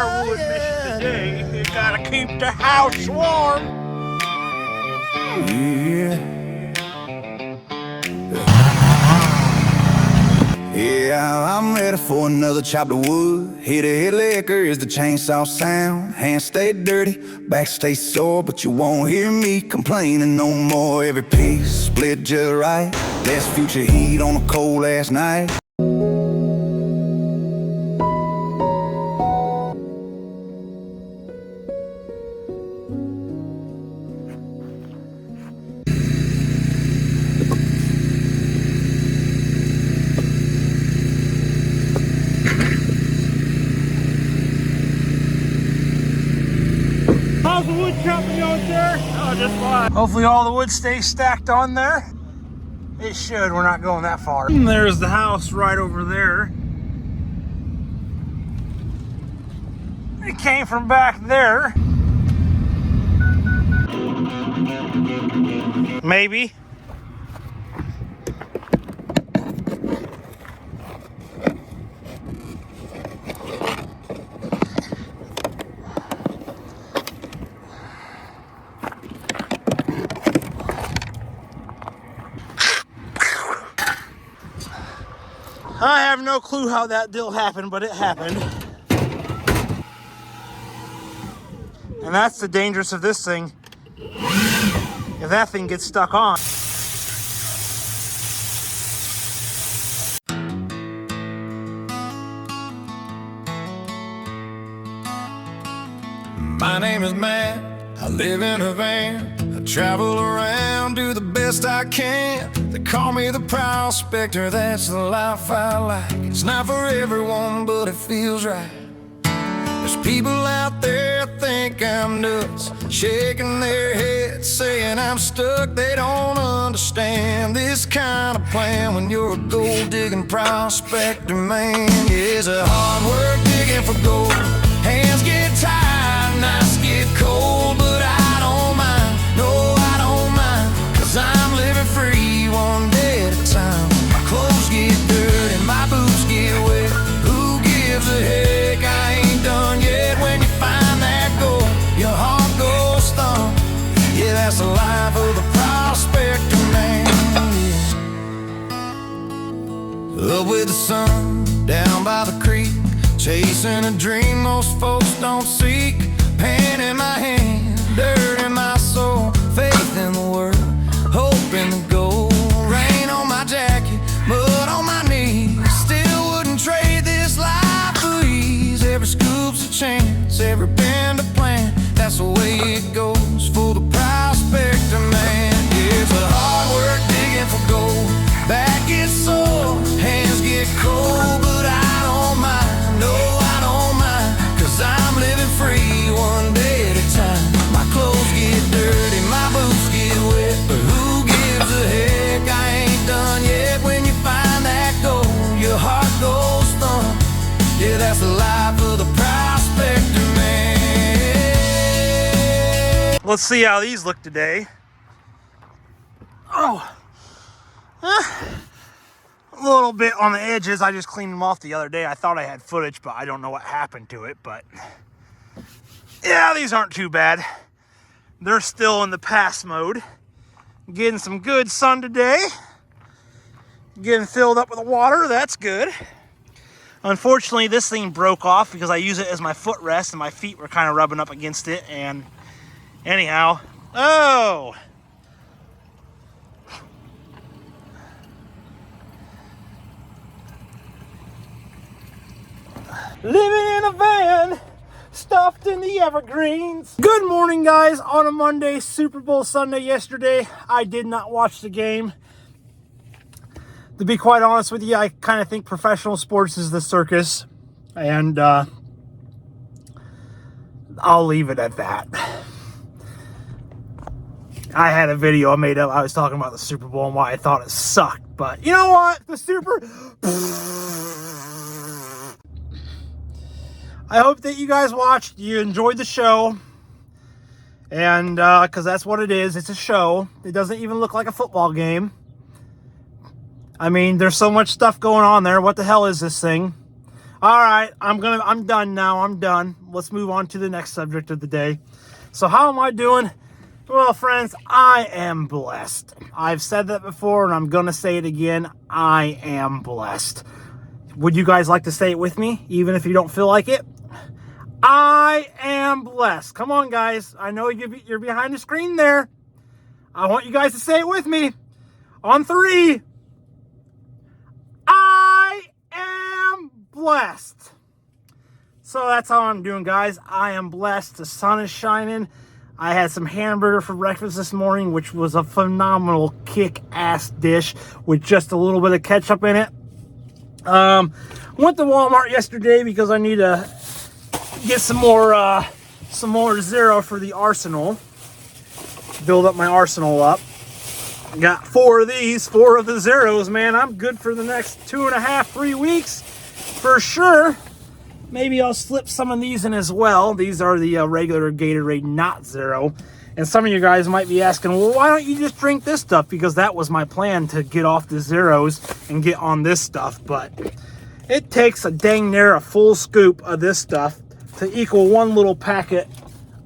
firewood mission today. You gotta keep the house warm. Yeah, I'm ready for another chop of wood. Hit liquor is the chainsaw sound. Hands stay dirty, back stay sore, but you won't hear me complaining no more. Every piece split just right. Less future heat on a cold ass night. How's the wood chopping out there? Oh, just fine. Hopefully all the wood stays stacked on there. It should. We're not going that far. And there's the house right over there. It came from back there. Maybe. I have no clue how that deal happened, but it happened. And that's the dangerous of this thing. If that thing gets stuck on. My name is Matt, I live in a van. I travel around, do the best I can. They call me the prospector, that's the life I like. It's not for everyone, but it feels right. There's people out there think I'm nuts, shaking their heads, saying I'm stuck. They don't understand this kind of plan when you're a gold-digging prospector, man. It's a hard work digging for gold. Hands get tired, nights get cold, but I don't mind, no I don't mind, 'cause I'm living free one day at a time. My clothes get dirty, my boots get wet, who gives a heck, I ain't done yet. When you find that gold, your heart goes thump. Yeah, that's the life of the prospector, man. Yeah. Up with the sun, down by the creek, chasing a dream most folks don't seek. Pen in my hand, dirt in my soul, faith in the word, hope in the gold. Rain on my jacket, mud on my knees, still wouldn't trade this life for ease. Every scoop's a chance, every bend a plan, that's the way it goes for the prospector, man. It's a hard work digging for gold. Back gets sore, hands get cold, but I don't mind, no I don't mind, 'cause I'm living free one day at a time. My clothes get dirty, my boots get wet, but who gives a heck, I ain't done yet. When you find that gold, your heart goes thump. Yeah, that's the life of the prospector, man. Let's see how these look today. Oh. A little bit on the edges. I just cleaned them off the other day. I thought I had footage, but I don't know what happened to it. But yeah, these aren't too bad. They're still in the pass mode. Getting some good sun today. Getting filled up with water. That's good. Unfortunately, this thing broke off because I use it as my footrest and my feet were kind of rubbing up against it. And anyhow, oh. Living in a van, stuffed in the evergreens. Good morning, guys. On a Monday, Super Bowl Sunday yesterday, I did not watch the game. To be quite honest with you, I kind of think professional sports is the circus. And I'll leave it at that. I had a video I made up. I was talking about the Super Bowl and why I thought it sucked. But you know what? The Super... I hope that you guys watched, you enjoyed the show, and because that's what it is, it's a show. It doesn't even look like a football game. I mean, there's so much stuff going on there. What the hell is this thing? All right, I'm done now. I'm done. Let's move on to the next subject of the day. So how am I doing? Well, friends, I am blessed. I've said that before, and I'm going to say it again. I am blessed. Would you guys like to say it with me, even if you don't feel like it? I am blessed. Come on, guys. I know you're behind the screen there. I want you guys to say it with me. On 3. I am blessed. So that's how I'm doing, guys. I am blessed. The sun is shining. I had some hamburger for breakfast this morning, which was a phenomenal kick-ass dish with just a little bit of ketchup in it. Went to Walmart yesterday because I need to get some more Zero for the arsenal. Build up my arsenal up. Got 4 of these, 4 of the Zeros, man. I'm good for the next 2.5, 3 weeks for sure. Maybe I'll slip some of these in as well. These are the regular Gatorade, not Zero. And some of you guys might be asking, well, why don't you just drink this stuff? Because that was my plan, to get off the Zeros and get on this stuff. But it takes a dang near a full scoop of this stuff to equal 1 little packet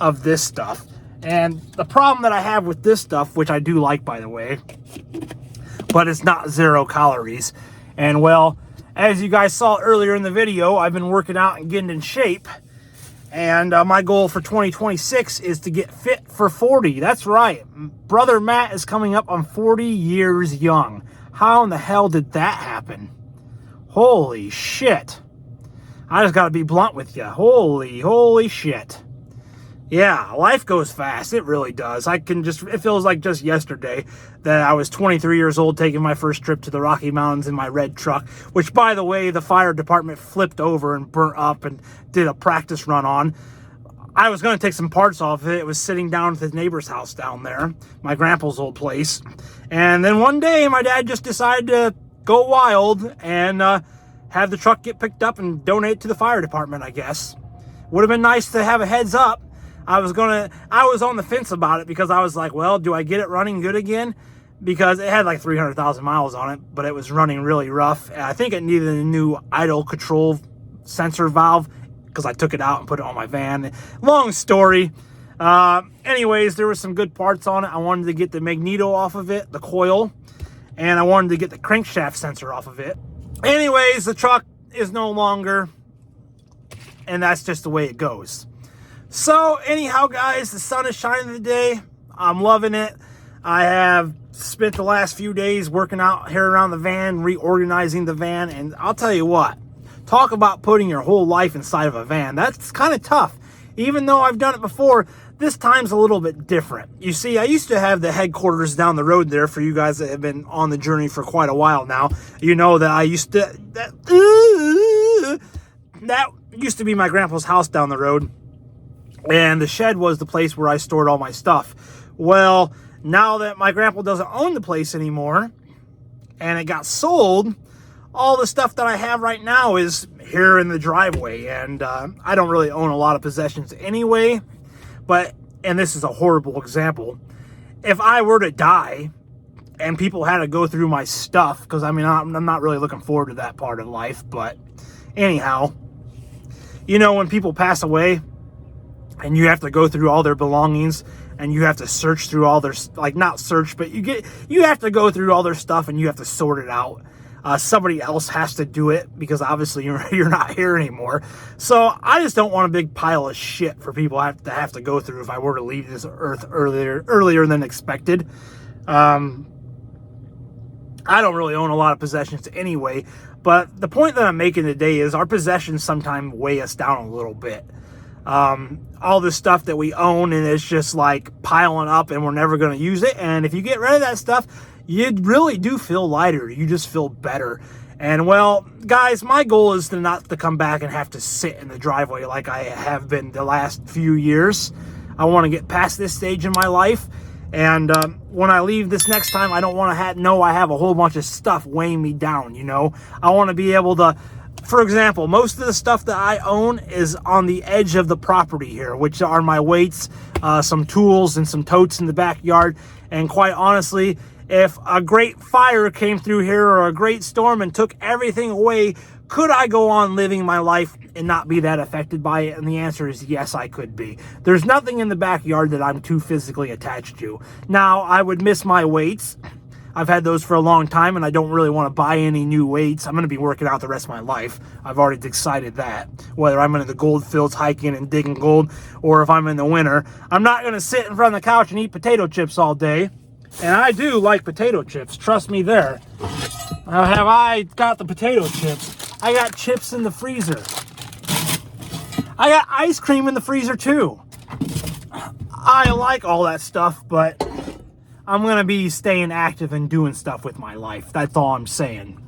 of this stuff. And the problem that I have with this stuff, which I do like, by the way, but it's not 0 calories. And well, as you guys saw earlier in the video, I've been working out and getting in shape. And my goal for 2026 is to get fit for 40. That's right. Brother Matt is coming up on 40 years young. How in the hell did that happen? Holy shit. I just got to be blunt with you. Holy shit. Yeah, life goes fast. It really does. It feels like just yesterday that I was 23 years old taking my first trip to the Rocky Mountains in my red truck, which, by the way, the fire department flipped over and burnt up and did a practice run on. I was going to take some parts off of it. It was sitting down at the neighbor's house down there, my grandpa's old place. And then one day, my dad just decided to go wild and have the truck get picked up and donate to the fire department, I guess. Would have been nice to have a heads up. I was on the fence about it because I was like, well, do I get it running good again? Because it had like 300,000 miles on it, but it was running really rough. And I think it needed a new idle control sensor valve because I took it out and put it on my van. Long story. Anyways, there were some good parts on it. I wanted to get the magneto off of it, the coil, and I wanted to get the crankshaft sensor off of it. Anyways, the truck is no longer, and that's just the way it goes. So anyhow, guys, the sun is shining today. I'm loving it. I have spent the last few days working out here around the van, reorganizing the van, and I'll tell you what, talk about putting your whole life inside of a van. That's kind of tough. Even though I've done it before, this time's a little bit different. You see, I used to have the headquarters down the road there. For you guys that have been on the journey for quite a while now, you know that that used to be my grandpa's house down the road. And the shed was the place where I stored all my stuff. Well, now that my grandpa doesn't own the place anymore, and it got sold, all the stuff that I have right now is here in the driveway. And I don't really own a lot of possessions anyway. But, and this is a horrible example, if I were to die and people had to go through my stuff, because I mean, I'm not really looking forward to that part of life. But anyhow, you know, when people pass away, and you have to go through all their belongings, and you have to search through all their, like, not search, but you have to go through all their stuff, and you have to sort it out. Somebody else has to do it because obviously you're not here anymore. So I just don't want a big pile of shit for people to have to go through if I were to leave this earth earlier than expected. I don't really own a lot of possessions anyway, but the point that I'm making today is our possessions sometimes weigh us down a little bit. All this stuff that we own, and it's just like piling up and we're never going to use it. And if you get rid of that stuff, you really do feel lighter. You just feel better. And well, guys, my goal is not to come back and have to sit in the driveway like I have been the last few years. I want to get past this stage in my life. And when I leave this next time, I don't want to know I have a whole bunch of stuff weighing me down, you know. I want to be able to, for example, most of the stuff that I own is on the edge of the property here, which are my weights, some tools, and some totes in the backyard. And quite honestly, if a great fire came through here or a great storm and took everything away, Could I go on living my life and not be that affected by it? And the answer is yes, I could be. There's nothing in the backyard that I'm too physically attached to. Now, I would miss my weights. I've had those for a long time, and I don't really want to buy any new weights. I'm going to be working out the rest of my life. I've already decided that. Whether I'm in the gold fields hiking and digging gold, or if I'm in the winter, I'm not going to sit in front of the couch and eat potato chips all day. And I do like potato chips. Trust me there. Have I got the potato chips? I got chips in the freezer. I got ice cream in the freezer too. I like all that stuff, but I'm going to be staying active and doing stuff with my life. That's all I'm saying.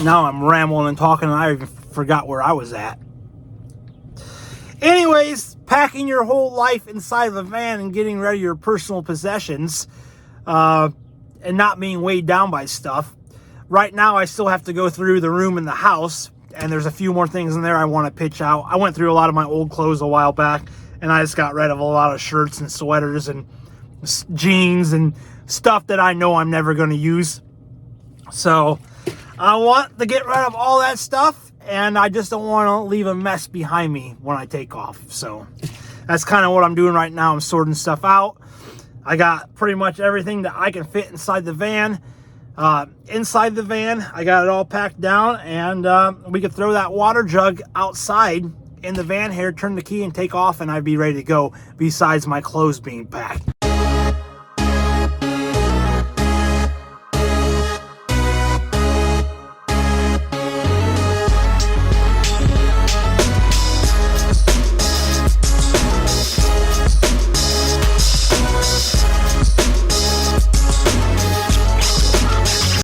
Now I'm rambling and talking, and I even forgot where I was at. Anyways, packing your whole life inside of a van and getting rid of your personal possessions and not being weighed down by stuff. Right now, I still have to go through the room in the house, and there's a few more things in there I want to pitch out. I went through a lot of my old clothes a while back, and I just got rid of a lot of shirts and sweaters and jeans and stuff that I know I'm never going to use. So I want to get rid of all that stuff, and I just don't want to leave a mess behind me when I take off. So that's kind of what I'm doing right now. I'm sorting stuff out. I got pretty much everything that I can fit inside the van. Inside the van, I got it all packed down, and we could throw that water jug outside in the van here, turn the key and take off, and I'd be ready to go, besides my clothes being packed.